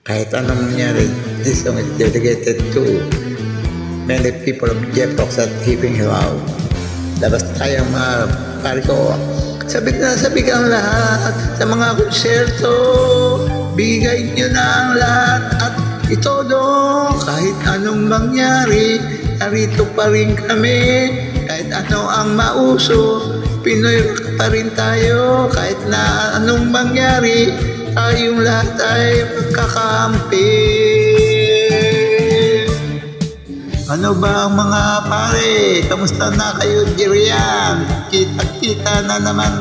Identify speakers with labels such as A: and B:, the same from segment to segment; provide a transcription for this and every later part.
A: Kahit anong nangyari, this song is dedicated to many people of Jeprox at Hipping Hilaw. Labas tayo mga pari ko. Sabik na sabik ang lahat sa mga konserto. Bigay nyo na ang lahat at itodo. Kahit anong mangyari, narito pa rin kami. Kahit ano ang mauso, Pinoy rock pa rin tayo. Kahit na anong mangyari, tayong lahat ay magkakampi. Ano ba ang mga pare? Kamusta na kayo diriyan? Kita-kita na naman.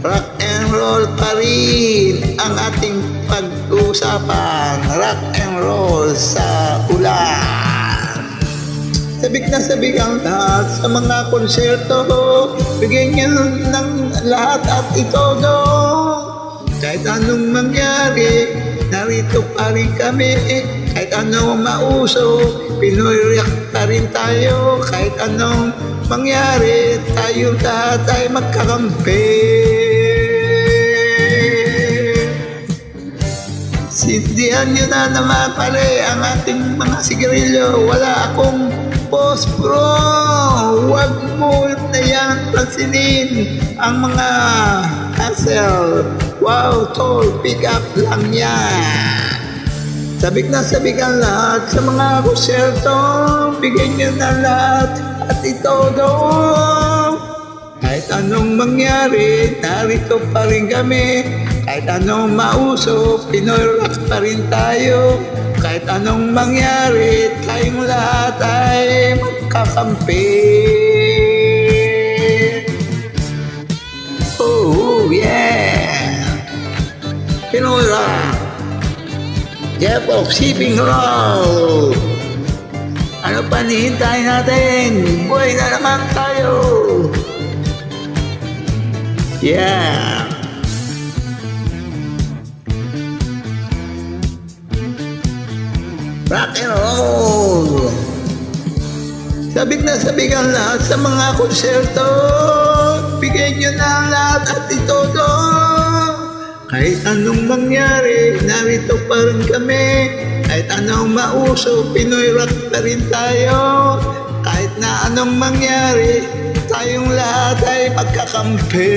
A: Rock and roll pa rin ang ating pag-uusapan. Rock and roll sa ulan. Sabik na sabik ang lahat sa mga konserto. Bigyan nyo ng lahat at itodo. Kahit anong mangyari, narito pa rin kami. Kahit anong mauso, Pinoy rock pa rin tayo. Kahit anong mangyari, tayo lahat ay magkakampi. Sindihan nyo na naman pare ang ating mga sigarilyo. Wala akong pospro. Huwag mo na yan pansinin ang mga hassle. Wow, tol, pick up lang yan. Sabik na sabik ang lahat sa mga konserto. Bigyan nyo na lahat at itodo. Kahit anong mangyari, narito pa rin kami. Kahit anong mauso, Pinoy rock pa rin tayo. Kahit anong mangyari, tayong lahat ay magkakampi. Oh yeah, Pinoy rock, Jeprox Hipping Hilaw. Ano pa nihintay natin? Buhay na naman tayo. Yeah. Rock and roll. Sabik na sabik ang lahat sa mga konserto. Bigyan nyo na ang lahat at itodo. Kahit anong mangyari, narito pa rin kami. Kahit anong mauso, Pinoy rock pa rin tayo. Kahit na anong mangyari, tayong lahat ay magkakampi.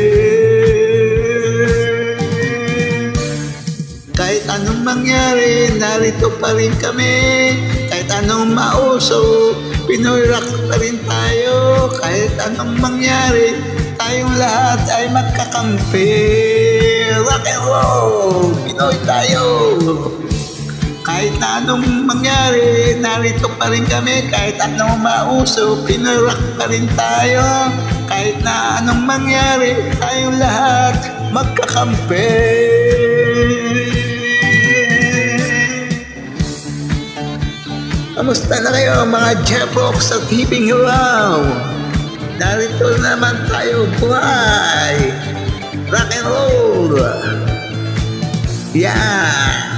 A: Kahit anong mangyari, narito pa rin kami. Kahit anong mauso, Pinoy rock pa rin tayo. Kahit anong mangyari, tayong lahat ay magkakampi. Rock and roll, Pinoy tayo. Kahit na anong mangyari, narito pa rin kami. Kahit anong mauso, Pinoy rock pa rin tayo. Kahit na anong mangyari, tayong lahat magkakampi. Kamusta na kayo mga Jeprox at Hipping Hilaw? Narito naman tayo, buhay. Rock and roll. Yeah.